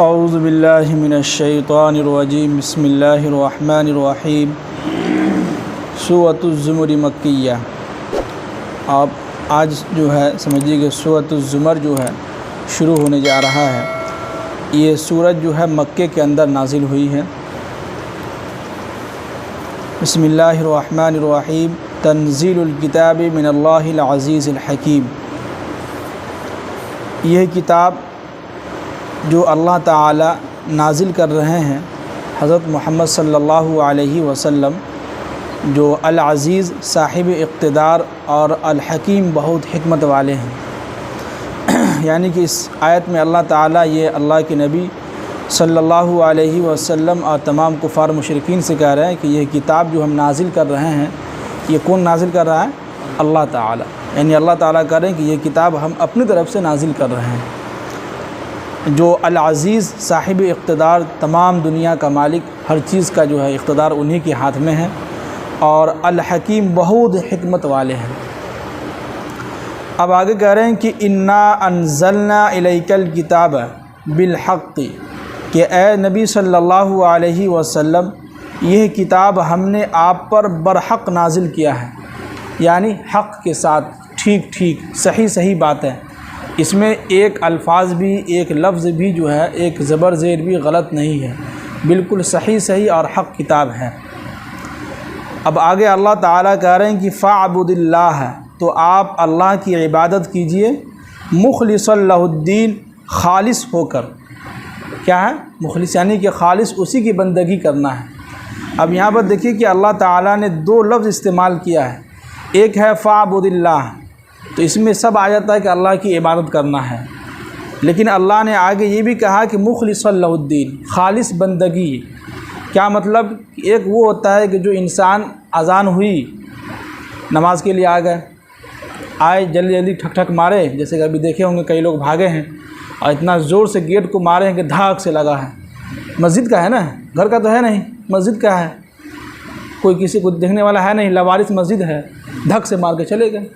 اعوذ باللہ من الشیطان الرجیم بسم اللہ الرحمن الرحیم سورۃ الزمر مکیہ۔ آپ آج جو ہے سمجھیے کہ سورۃ الزمر جو ہے شروع ہونے جا رہا ہے۔ یہ سورت جو ہے مکے کے اندر نازل ہوئی ہے۔ بسم اللہ الرحمن الرحیم تنزیل الکتاب من اللہ العزیز الحکیم۔ یہ کتاب جو اللہ تعالی نازل کر رہے ہیں حضرت محمد صلی اللہ علیہ وسلم، جو العزیز صاحب اقتدار اور الحکیم بہت حکمت والے ہیں۔ یعنی کہ اس آیت میں اللہ تعالیٰ یہ اللہ کے نبی صلی اللہ علیہ وسلم اور تمام کفار مشرکین سے کہہ رہے ہیں کہ یہ کتاب جو ہم نازل کر رہے ہیں، یہ کون نازل کر رہا ہے؟ اللہ تعالیٰ۔ یعنی اللہ تعالیٰ کہہ رہے ہیں کہ یہ کتاب ہم اپنی طرف سے نازل کر رہے ہیں۔ جو العزیز صاحب اقتدار، تمام دنیا کا مالک، ہر چیز کا جو ہے اقتدار انہی کے ہاتھ میں ہے، اور الحکیم بہت حکمت والے ہیں۔ اب آگے کہہ رہے ہیں کہ انا انزلنا الیک الکتاب بالحق، کہ اے نبی صلی اللہ علیہ وسلم یہ کتاب ہم نے آپ پر برحق نازل کیا ہے، یعنی حق کے ساتھ، ٹھیک صحیح باتیں۔ اس میں ایک الفاظ بھی، ایک لفظ بھی جو ہے، ایک زبر زیر بھی غلط نہیں ہے، بالکل صحیح اور حق کتاب ہے۔ اب آگے اللہ تعالیٰ کہہ رہے ہیں کہ فاعبد اللہ، تو آپ اللہ کی عبادت کیجئے، مخلصا لہ الدین، خالص ہو کر۔ کیا ہے مخلص؟ یعنی کہ خالص اسی کی بندگی کرنا ہے۔ اب یہاں پر دیکھیے کہ اللہ تعالیٰ نے دو لفظ استعمال کیا ہے، ایک ہے فاعبد اللہ، تو اس میں سب آ جاتا ہے کہ اللہ کی عبادت کرنا ہے، لیکن اللہ نے آگے یہ بھی کہا کہ مخلصا لہ الدین، خالص بندگی۔ کیا مطلب؟ ایک وہ ہوتا ہے کہ جو انسان اذان ہوئی، نماز کے لیے آئے جلدی ٹھک ٹھک مارے، جیسے کہ ابھی دیکھے ہوں گے کئی لوگ بھاگے ہیں اور اتنا زور سے گیٹ کو مارے ہیں کہ دھاک سے لگا ہے۔ مسجد کا ہے نا، گھر کا تو ہے نہیں، مسجد کا ہے، کوئی کسی کو دیکھنے والا ہے نہیں، لاوارث مسجد ہے، دھک سے مار کے چلے گئے۔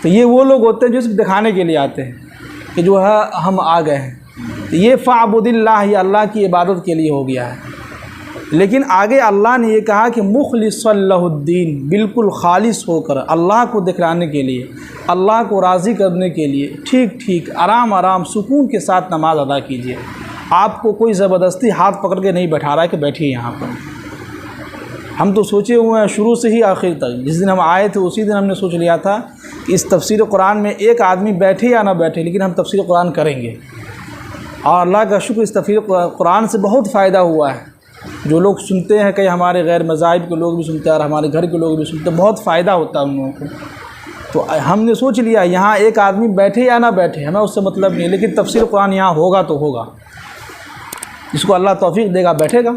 تو یہ وہ لوگ ہوتے ہیں جو صرف دکھانے کے لیے آتے ہیں کہ جو ہے ہم آ گئے ہیں۔ تو یہ فاعبد اللہ، یہ اللہ کی عبادت کے لیے ہو گیا ہے۔ لیکن آگے اللہ نے یہ کہا کہ مخلصا لہ الدین، بالکل خالص ہو کر اللہ کو دکھلانے کے لیے، اللہ کو راضی کرنے کے لیے، ٹھیک آرام سکون کے ساتھ نماز ادا کیجیے۔ آپ کو کوئی زبردستی ہاتھ پکڑ کے نہیں بیٹھا رہا ہے کہ بیٹھیے یہاں پر۔ ہم تو سوچے ہوئے ہیں شروع سے ہی آخر تک، جس دن ہم آئے تھے اسی دن ہم نے سوچ لیا تھا کہ اس تفسیر قرآن میں ایک آدمی بیٹھے یا نہ بیٹھے، لیکن ہم تفسیر قرآن کریں گے۔ اور اللہ کا شکر، اس تفسیر قرآن سے بہت فائدہ ہوا ہے۔ جو لوگ سنتے ہیں، کئی ہمارے غیر مذاہب کے لوگ بھی سنتے ہیں اور ہمارے گھر کے لوگ بھی سنتے ہیں، بہت فائدہ ہوتا ہے ان لوگوں کو۔ تو ہم نے سوچ لیا یہاں ایک آدمی بیٹھے یا نہ بیٹھے، ہمیں اس سے مطلب نہیں، لیکن تفسیر قرآن یہاں ہوگا تو ہوگا، جس کو اللہ توفیق دے گا بیٹھے گا۔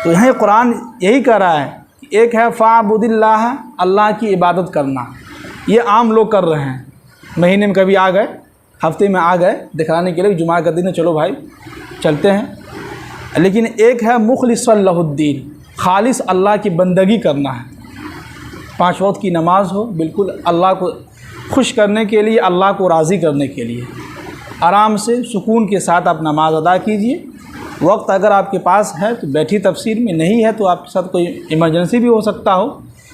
تو یہاں قرآن یہی کہہ رہا ہے کہ ایک ہے فاعبد اللہ، اللہ کی عبادت کرنا، یہ عام لوگ کر رہے ہیں، مہینے میں کبھی آ گئے، ہفتے میں آ گئے دکھانے کے لیے، جمعہ کا دن ہے چلو بھائی چلتے ہیں۔ لیکن ایک ہے مخلصا لہ الدین، خالص اللہ کی بندگی کرنا ہے، 5 وقت کی نماز ہو، بالکل اللہ کو خوش کرنے کے لیے، اللہ کو راضی کرنے کے لیے، آرام سے سکون کے ساتھ آپ نماز ادا کیجئے۔ وقت اگر آپ کے پاس ہے تو بیٹھی تفسیر میں، نہیں ہے تو آپ کے ساتھ کوئی ایمرجنسی بھی ہو سکتا ہو،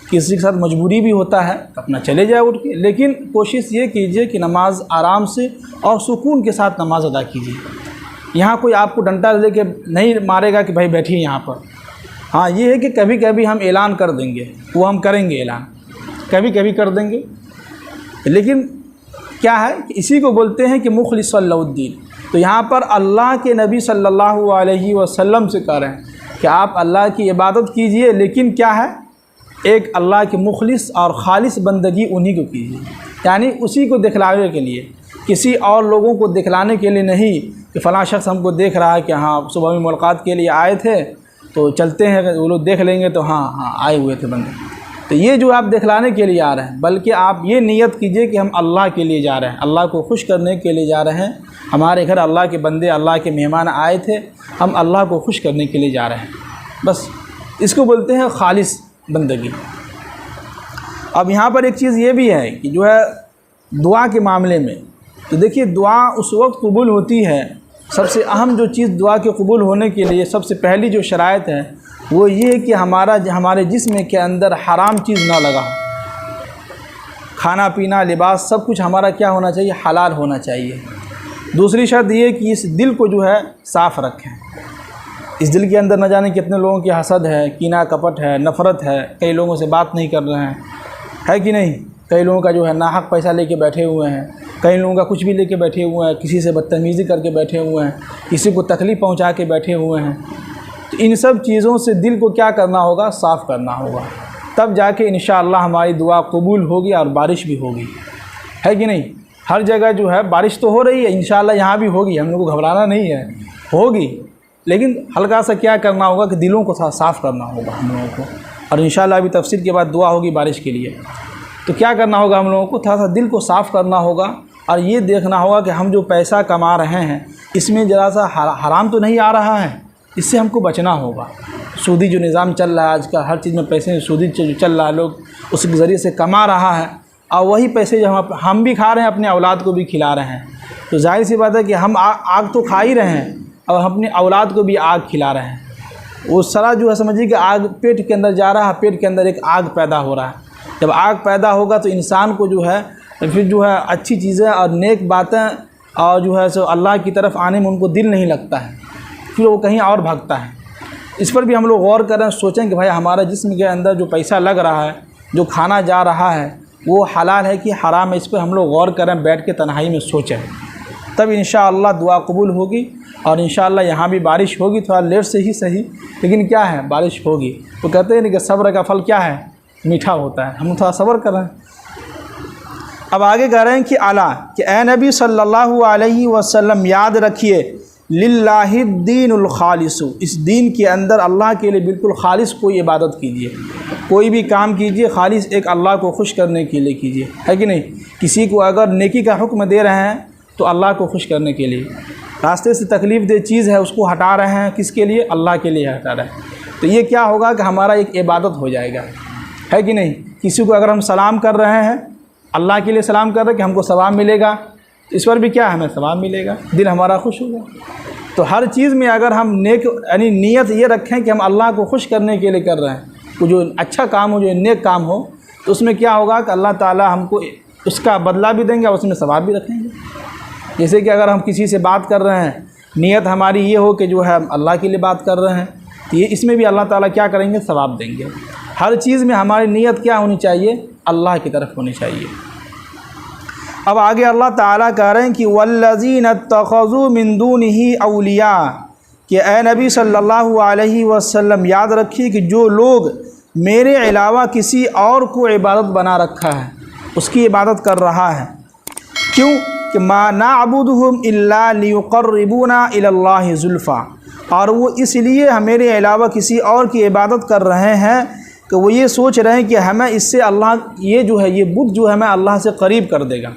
کسی کے ساتھ مجبوری بھی ہوتا ہے، اپنا چلے جائے اٹھ کے، لیکن کوشش یہ کیجئے کہ نماز آرام سے اور سکون کے ساتھ نماز ادا کیجئے۔ یہاں کوئی آپ کو ڈنڈا لے کے نہیں مارے گا کہ بھائی بیٹھیے یہاں پر۔ ہاں یہ ہے کہ کبھی کبھی ہم اعلان کر دیں گے، وہ ہم کریں گے اعلان، کبھی کر دیں گے، لیکن کیا ہے کہ اسی کو بولتے ہیں کہ مخلصا لہ الدین۔ تو یہاں پر اللہ کے نبی صلی اللہ علیہ وسلم سے کہہ رہے ہیں کہ آپ اللہ کی عبادت کیجئے، لیکن کیا ہے، ایک اللہ کے مخلص اور خالص بندگی انہی کو کیجیے، یعنی اسی کو دکھلانے کے لیے، کسی اور لوگوں کو دکھلانے کے لیے نہیں کہ فلاں شخص ہم کو دیکھ رہا ہے کہ ہاں صبح میں ملاقات کے لیے آئے تھے تو چلتے ہیں، وہ لوگ دیکھ لیں گے تو ہاں آئے ہوئے تھے بندے۔ تو یہ جو آپ دکھلانے کے لیے آ رہے ہیں، بلکہ آپ یہ نیت کیجئے کہ ہم اللہ کے لیے جا رہے ہیں، اللہ کو خوش کرنے کے لیے جا رہے ہیں، ہمارے گھر اللہ کے بندے، اللہ کے مہمان آئے تھے، ہم اللہ کو خوش کرنے کے لیے جا رہے ہیں، بس اس کو بولتے ہیں خالص بندگی۔ اب یہاں پر ایک چیز یہ بھی ہے کہ جو ہے دعا کے معاملے میں تو دیکھیے دعا اس وقت قبول ہوتی ہے، سب سے اہم جو چیز دعا کے قبول ہونے کے لیے سب سے پہلی جو شرائط ہے وہ یہ ہے کہ ہمارے جسم کے اندر حرام چیز نہ لگا ہو، کھانا پینا لباس سب کچھ ہمارا کیا ہونا چاہیے، حلال ہونا چاہیے۔ دوسری شرط یہ کہ اس دل کو جو ہے صاف رکھیں، اس دل کے اندر نہ جانے کتنے لوگوں کی حسد ہے، کینہ کپٹ ہے، نفرت ہے، کئی لوگوں سے بات نہیں کر رہے ہیں، ہے کہ نہیں، کئی لوگوں کا جو ہے ناحق پیسہ لے کے بیٹھے ہوئے ہیں، کئی لوگوں کا کچھ بھی لے کے بیٹھے ہوئے ہیں، کسی سے بدتمیزی کر کے بیٹھے ہوئے ہیں، کسی کو تکلیف پہنچا کے بیٹھے ہوئے ہیں۔ تو ان سب چیزوں سے دل کو کیا کرنا ہوگا، صاف کرنا ہوگا، تب جا کے انشاءاللہ ہماری دعا قبول ہوگی اور بارش بھی ہوگی، ہے کہ نہیں۔ ہر جگہ جو ہے بارش تو ہو رہی ہے، انشاءاللہ یہاں بھی ہوگی، ہم لوگوں کو گھبرانا نہیں ہے، ہوگی، لیکن ہلکا سا کیا کرنا ہوگا کہ دلوں کو صاف کرنا ہوگا ہم لوگوں کو، اور انشاءاللہ ابھی تفسیر کے بعد دعا ہوگی بارش کے لیے۔ تو کیا کرنا ہوگا ہم لوگوں کو، تھوڑا سا دل کو صاف کرنا ہوگا، اور یہ دیکھنا ہوگا کہ ہم جو پیسہ کما رہے ہیں اس میں ذرا سا حرام تو نہیں آ رہا ہے، اس سے ہم کو بچنا ہوگا۔ سودی جو نظام چل رہا ہے آج کل، ہر چیز میں پیسے سودی چل رہا ہے، لوگ اس کے ذریعے سے کما رہا ہے، اور وہی پیسے جو ہم بھی کھا رہے ہیں اپنے اولاد کو بھی کھلا رہے ہیں، تو ظاہر سی بات ہے کہ ہم آگ تو کھا ہی رہے ہیں اور ہم اپنے اولاد کو بھی آگ کھلا رہے ہیں۔ وہ سارا جو ہے سمجھیے کہ آگ پیٹ کے اندر جا رہا ہے، پیٹ کے اندر ایک آگ پیدا ہو رہا ہے۔ جب آگ پیدا ہوگا تو انسان کو جو ہے پھر جو ہے اچھی چیزیں اور نیک باتیں اور جو ہے سو اللہ کی طرف آنے میں ان کو دل نہیں لگتا ہے، پھر وہ کہیں اور بھاگتا ہے۔ اس پر بھی ہم لوگ غور کریں، سوچیں کہ بھائی ہمارا جسم کے اندر جو پیسہ لگ رہا ہے، جو کھانا جا رہا ہے، وہ حلال ہے کہ حرام ہے، اس پہ ہم لوگ غور کریں، بیٹھ کے تنہائی میں سوچیں، تب انشاءاللہ دعا قبول ہوگی، اور انشاءاللہ یہاں بھی بارش ہوگی، تھوڑا لیٹ سے ہی صحیح، لیکن کیا ہے بارش ہوگی۔ تو کہتے ہیں کہ صبر کا پھل کیا ہے، میٹھا ہوتا ہے، ہم تھوڑا صبر کریں۔ اب آگے کہہ رہے ہیں کہ اعلیٰ کہ اے نبی صلی اللہ علیہ وسلم یاد رکھیے، للہ الدین الخالص، اس دین کے اندر اللہ کے لیے بالکل خالص کوئی عبادت کیجیے، کوئی بھی کام کیجیے خالص ایک اللہ کو خوش کرنے کے لیے کیجیے، ہے کہ نہیں۔ کسی کو اگر نیکی کا حکم دے رہے ہیں تو اللہ کو خوش کرنے کے لیے، راستے سے تکلیف دہ چیز ہے اس کو ہٹا رہے ہیں، کس کے لیے، اللہ کے لیے ہٹا رہے ہیں، تو یہ کیا ہوگا کہ ہمارا ایک عبادت ہو جائے گا، ہے کہ نہیں۔ کسی کو اگر ہم سلام کر رہے ہیں، اللہ کے لیے سلام کر رہے ہیں کہ ہم کو ثواب ملے گا، اس پر بھی کیا ہمیں ثواب ملے گا، دل ہمارا خوش ہوگا۔ تو ہر چیز میں اگر ہم نیک یعنی نیت یہ رکھیں کہ ہم اللہ کو خوش کرنے کے لیے کر رہے ہیں، وہ جو اچھا کام ہو، جو نیک کام ہو، تو اس میں کیا ہوگا کہ اللہ تعالیٰ ہم کو اس کا بدلہ بھی دیں گے اور اس میں ثواب بھی رکھیں گے۔ جیسے کہ اگر ہم کسی سے بات کر رہے ہیں، نیت ہماری یہ ہو کہ جو ہے ہم اللہ کے لیے بات کر رہے ہیں، تو یہ اس میں بھی اللہ تعالیٰ کیا کریں گے، ثواب دیں گے۔ ہر چیز میں ہماری نیت کیا ہونی چاہیے، اللہ کی طرف ہونی چاہیے۔ اب آگے اللہ تعالیٰ کہہ رہے ہیں کہ والذین اتخذوا من دونہ اولیاء، کہ اے نبی صلی اللہ علیہ وسلم یاد رکھیے کہ جو لوگ میرے علاوہ کسی اور کو عبادت بنا رکھا ہے، اس کی عبادت کر رہا ہے، کیوں کہ ما نعبدہم الا لیقربونا الی اللہ زلفی، اور وہ اس لیے میرے علاوہ کسی اور کی عبادت کر رہے ہیں کہ وہ یہ سوچ رہے ہیں کہ ہمیں اس سے اللہ یہ جو ہے یہ بت جو ہے ہمیں اللہ سے قریب کر دے گا۔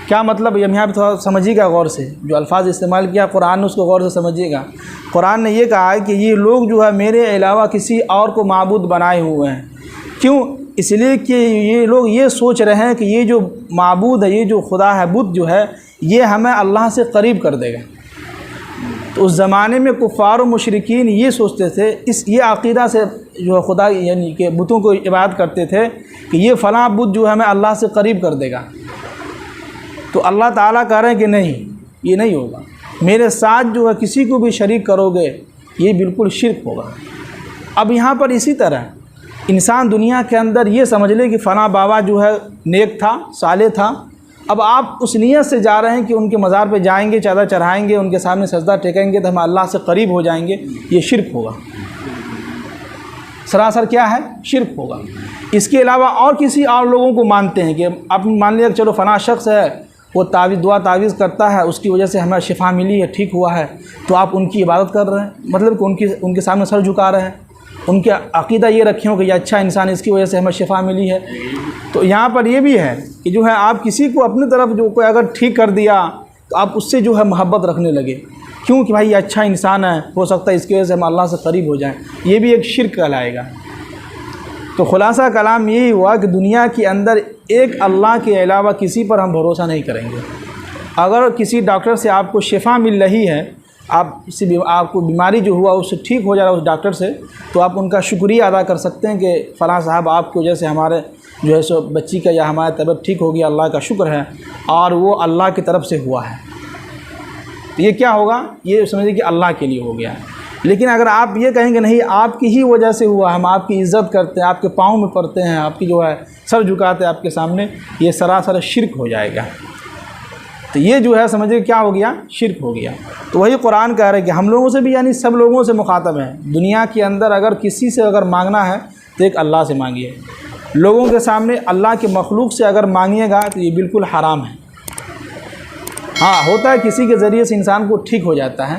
کیا مطلب، یہاں پہ تھوڑا سمجھیے گا غور سے، جو الفاظ استعمال کیا قرآن نے اس کو غور سے سمجھیے گا۔ قرآن نے یہ کہا ہے کہ یہ لوگ جو ہے میرے علاوہ کسی اور کو معبود بنائے ہوئے ہیں، کیوں، اس لیے کہ یہ لوگ یہ سوچ رہے ہیں کہ یہ جو معبود ہے، یہ جو خدا ہے، بت جو ہے، یہ ہمیں اللہ سے قریب کر دے گا۔ تو اس زمانے میں کفار و مشرکین یہ سوچتے تھے، یہ عقیدہ سے جو خدا یعنی کہ بتوں کو عبادت کرتے تھے کہ یہ فلاں بت جو ہے ہمیں اللہ سے قریب کر دے گا۔ تو اللہ تعالیٰ کہہ رہے ہیں کہ نہیں، یہ نہیں ہوگا، میرے ساتھ جو ہے کسی کو بھی شریک کرو گے یہ بالکل شرک ہوگا۔ اب یہاں پر اسی طرح انسان دنیا کے اندر یہ سمجھ لے کہ فلاں بابا جو ہے نیک تھا، صالح تھا، اب آپ اس نیت سے جا رہے ہیں کہ ان کے مزار پہ جائیں گے، چادر چڑھائیں گے، ان کے سامنے سجدہ ٹیکیں گے تو ہم اللہ سے قریب ہو جائیں گے، یہ شرک ہوگا، سراسر کیا ہے، شرک ہوگا۔ اس کے علاوہ اور کسی اور لوگوں کو مانتے ہیں کہ آپ مان لیا کہ چلو فلاں شخص ہے، وہ دعا تعویذ کرتا ہے، اس کی وجہ سے ہمیں شفا ملی ہے، ٹھیک ہوا ہے، تو آپ ان کی عبادت کر رہے ہیں، مطلب کہ ان کے سامنے سر جھکا رہے ہیں، ان کے عقیدہ یہ رکھے ہو کہ یہ اچھا انسان ہے، اس کی وجہ سے ہمیں شفا ملی ہے۔ تو یہاں پر یہ بھی ہے کہ جو ہے آپ کسی کو اپنی طرف جو کوئی اگر ٹھیک کر دیا تو آپ اس سے جو ہے محبت رکھنے لگے، کیوں کہ بھائی یہ اچھا انسان ہے، ہو سکتا ہے اس کی وجہ سے ہم اللہ سے قریب ہو جائیں، یہ بھی ایک شرک کہلائے گا۔ تو خلاصہ کلام یہی ہوا کہ دنیا کے اندر ایک اللہ کے علاوہ کسی پر ہم بھروسہ نہیں کریں گے، اگر کسی ڈاکٹر سے آپ کو شفا مل رہی ہے، آپ کو بیماری جو ہوا اس سے ٹھیک ہو جا رہا ہے اس ڈاکٹر سے، تو آپ ان کا شکریہ ادا کر سکتے ہیں کہ فلاں صاحب آپ کی وجہ سے ہمارے جو ہے سو بچی کا یا ہمارا طبیعت ٹھیک ہو گیا، اللہ کا شکر ہے، اور وہ اللہ کی طرف سے ہوا ہے۔ تو یہ کیا ہوگا؟ یہ سمجھیے کہ اللہ کے لیے ہو گیا۔ لیکن اگر آپ یہ کہیں گے نہیں آپ کی ہی وجہ سے ہوا، ہم آپ کی عزت کرتے ہیں، آپ کے پاؤں میں پڑتے ہیں، آپ کی جو ہے سر جھکاتے ہیں آپ کے سامنے، یہ سراسر شرک ہو جائے گا۔ تو یہ جو ہے سمجھیے کیا ہو گیا؟ شرک ہو گیا۔ تو وہی قرآن کہہ رہا ہے کہ ہم لوگوں سے بھی یعنی سب لوگوں سے مخاطب ہیں۔ دنیا کے اندر اگر کسی سے اگر مانگنا ہے تو ایک اللہ سے مانگیے، لوگوں کے سامنے اللہ کے مخلوق سے اگر مانگیے گا تو یہ بالکل حرام ہے۔ ہاں ہوتا ہے کسی کے ذریعے سے انسان کو ٹھیک ہو جاتا ہے،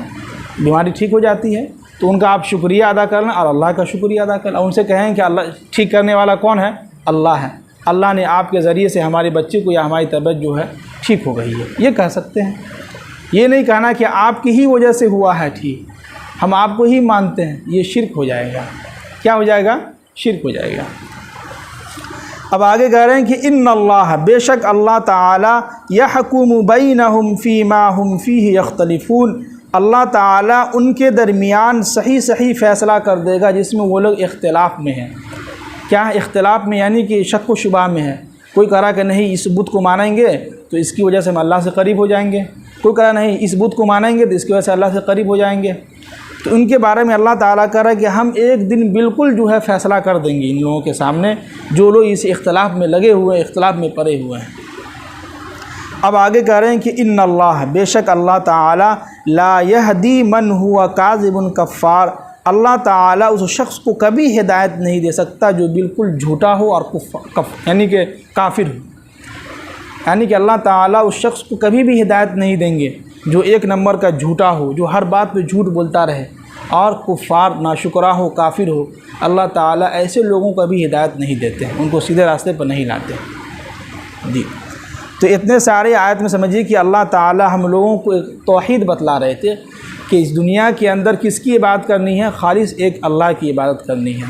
بیماری ٹھیک ہو جاتی ہے، تو ان کا آپ شکریہ ادا کرنا اور اللہ کا شکریہ ادا کرنا، ان سے کہیں کہ اللہ ٹھیک کرنے والا کون ہے؟ اللہ ہے، اللہ نے آپ کے ذریعے سے ہمارے بچے کو یا ہماری طبیعت جو ہے ٹھیک ہو گئی ہے، یہ کہہ سکتے ہیں۔ یہ نہیں کہنا کہ آپ کی ہی وجہ سے ہوا ہے ٹھیک، ہم آپ کو ہی مانتے ہیں، یہ شرک ہو جائے گا۔ کیا ہو جائے گا؟ شرک ہو جائے گا۔ اب آگے کہہ رہے ہیں کہ ان اللہ، بے شک اللہ تعالی، یحکم بینہم فیما ہم فیہ یختلفون، اللہ تعالیٰ ان کے درمیان صحیح فیصلہ کر دے گا جس میں وہ لوگ اختلاف میں ہیں۔ کیا ہے اختلاف میں؟ یعنی کہ شک و شبہ میں ہے۔ کوئی کہہ رہا کہ نہیں اس بت کو مانیں گے تو اس کی وجہ سے ہم اللہ سے قریب ہو جائیں گے، کوئی کہہ رہا نہیں اس بت کو مانیں گے تو اس کی وجہ سے اللہ سے قریب ہو جائیں گے۔ تو ان کے بارے میں اللہ تعالیٰ کہہ رہا ہے کہ ہم ایک دن بالکل جو ہے فیصلہ کر دیں گے ان لوگوں کے سامنے جو لوگ اس اختلاف میں لگے ہوئے ہیں، اختلاف میں پڑے ہوئے ہیں۔ اب آگے کہہ رہے ہیں کہ ان اللہ، بے شک اللہ تعالی، لا یہدی من ہوا کاذب کفار، اللہ تعالیٰ اس شخص کو کبھی ہدایت نہیں دے سکتا جو بالکل جھوٹا ہو اور یعنی کہ کافر ہو۔ یعنی کہ اللہ تعالیٰ اس شخص کو کبھی بھی ہدایت نہیں دیں گے جو ایک نمبر کا جھوٹا ہو، جو ہر بات پہ جھوٹ بولتا رہے اور کفار، ناشکرا ہو، کافر ہو۔ اللہ تعالیٰ ایسے لوگوں کو بھی ہدایت نہیں دیتے ہیں، ان کو سیدھے راستے پر نہیں لاتے۔ جی تو اتنے سارے آیت میں سمجھیے کہ اللہ تعالیٰ ہم لوگوں کو ایک توحید بتلا رہے تھے کہ اس دنیا کے اندر کس کی عبادت کرنی ہے؟ خالص ایک اللہ کی عبادت کرنی ہے۔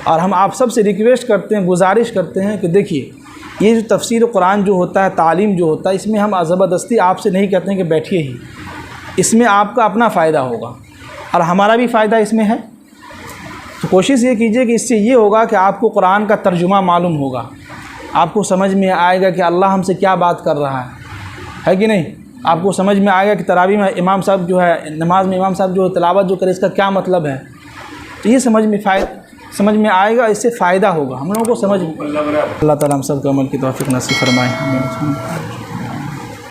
اور ہم آپ سب سے ریکویسٹ کرتے ہیں، گزارش کرتے ہیں کہ دیکھیے یہ جو تفسیر قرآن جو ہوتا ہے، تعلیم جو ہوتا ہے، اس میں ہم زبردستی آپ سے نہیں کہتے ہیں کہ بیٹھیے ہی، اس میں آپ کا اپنا فائدہ ہوگا اور ہمارا بھی فائدہ اس میں ہے۔ تو کوشش یہ کیجیے کہ اس سے یہ ہوگا کہ آپ کو قرآن کا ترجمہ معلوم ہوگا، آپ کو سمجھ میں آئے گا کہ اللہ ہم سے کیا بات کر رہا ہے کہ نہیں؟ آپ کو سمجھ میں آئے گا کہ تراویح میں امام صاحب جو ہے، نماز میں امام صاحب جو تلاوت جو کرے اس کا کیا مطلب ہے۔ تو یہ سمجھ میں آئے گا، اس سے فائدہ ہوگا ہم لوگوں کو سمجھ۔ اللہ تعالیٰ ہم سب کو عمل کی توفیق نصیب فرمائے۔